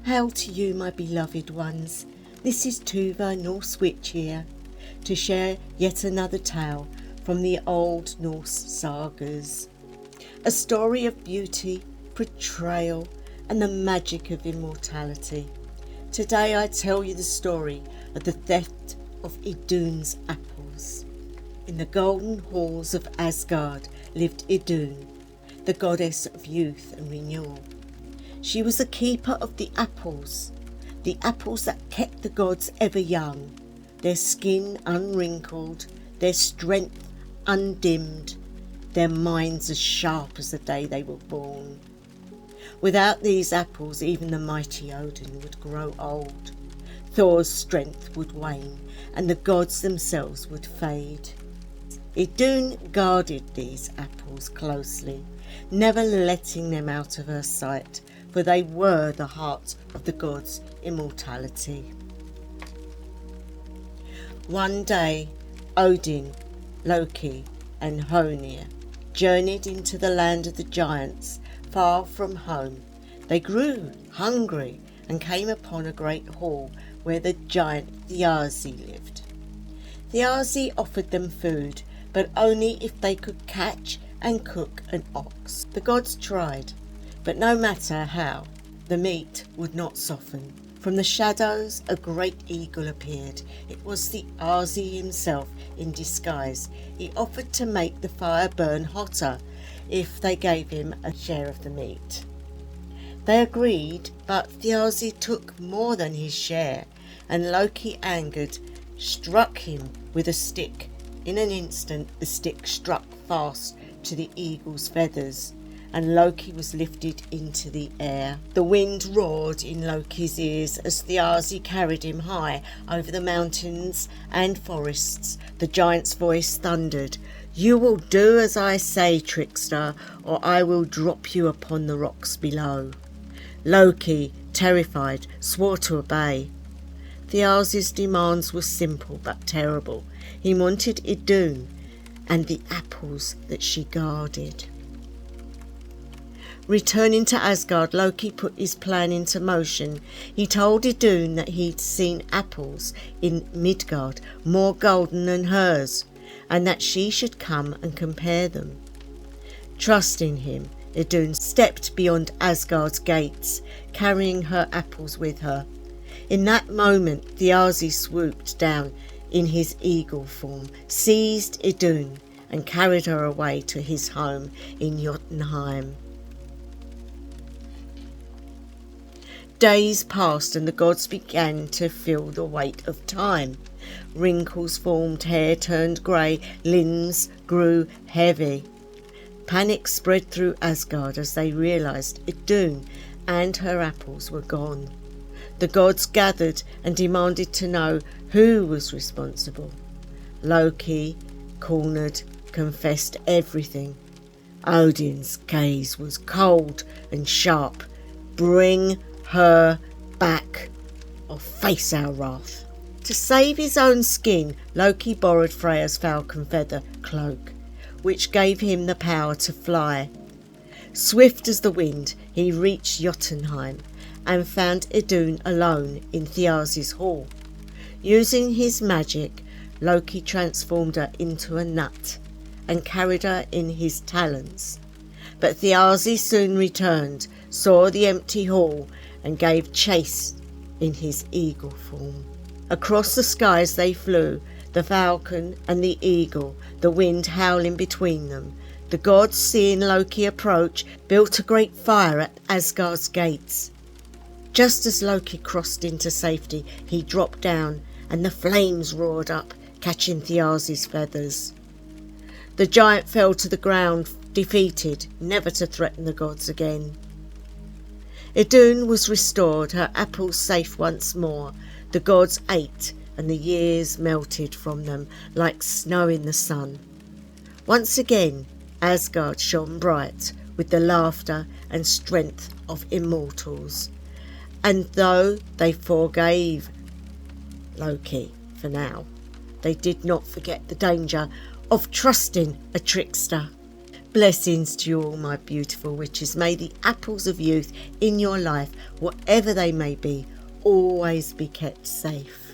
Hail to you, my beloved ones. This is Tova, Norse witch here, to share yet another tale from the old Norse sagas. A story of beauty, betrayal, and the magic of immortality. Today I tell you the story of the theft of Idunn's apples. In the golden halls of Asgard lived Idunn, the goddess of youth and renewal. She was the keeper of the apples that kept the gods ever young, their skin unwrinkled, their strength undimmed, their minds as sharp as the day they were born. Without these apples, even the mighty Odin would grow old, Thor's strength would wane, and the gods themselves would fade. Idunn guarded these apples closely, never letting them out of her sight, for they were the heart of the gods' immortality. One day, Odin, Loki, and Honir journeyed into the land of the giants, far from home. They grew hungry and came upon a great hall where the giant Thiazi lived. Thiazi offered them food, but only if they could catch and cook an ox. The gods tried, but no matter how, the meat would not soften. From the shadows a great eagle appeared. It was the Thiazi himself in disguise. He offered to make the fire burn hotter if they gave him a share of the meat. They agreed, but Thiazi took more than his share, and Loki, angered, struck him with a stick. In an instant the stick struck fast to the eagle's feathers, and Loki was lifted into the air. The wind roared in Loki's ears as Thiazi carried him high over the mountains and forests. The giant's voice thundered, "You will do as I say, trickster, or I will drop you upon the rocks below." Loki, terrified, swore to obey. Thiazi's demands were simple but terrible. He wanted Idunn and the apples that she guarded. Returning to Asgard, Loki put his plan into motion. He told Idunn that he'd seen apples in Midgard more golden than hers, and that she should come and compare them. Trusting him, Idunn stepped beyond Asgard's gates, carrying her apples with her. In that moment, Thiazi swooped down in his eagle form, seized Idunn, and carried her away to his home in Jotunheim. Days passed and the gods began to feel the weight of time. Wrinkles formed, hair turned grey, limbs grew heavy. Panic spread through Asgard as they realised Idunn and her apples were gone. The gods gathered and demanded to know who was responsible. Loki, cornered, confessed everything. Odin's gaze was cold and sharp. "Bring her back, or face our wrath." To save his own skin, Loki borrowed Freya's falcon feather cloak, which gave him the power to fly. Swift as the wind, he reached Jotunheim and found Idunn alone in Thiazi's hall. Using his magic, Loki transformed her into a nut and carried her in his talons. But Thiazi soon returned, saw the empty hall, and gave chase in his eagle form. Across the skies they flew, the falcon and the eagle, the wind howling between them. The gods, seeing Loki approach, built a great fire at Asgard's gates. Just as Loki crossed into safety, he dropped down, and the flames roared up, catching Thiazi's feathers. The giant fell to the ground, defeated, never to threaten the gods again. Idunn was restored, her apples safe once more. The gods ate, and the years melted from them like snow in the sun. Once again, Asgard shone bright with the laughter and strength of immortals. And though they forgave Loki for now, they did not forget the danger of trusting a trickster. Blessings to you all, my beautiful witches. May the apples of youth in your life, whatever they may be, always be kept safe.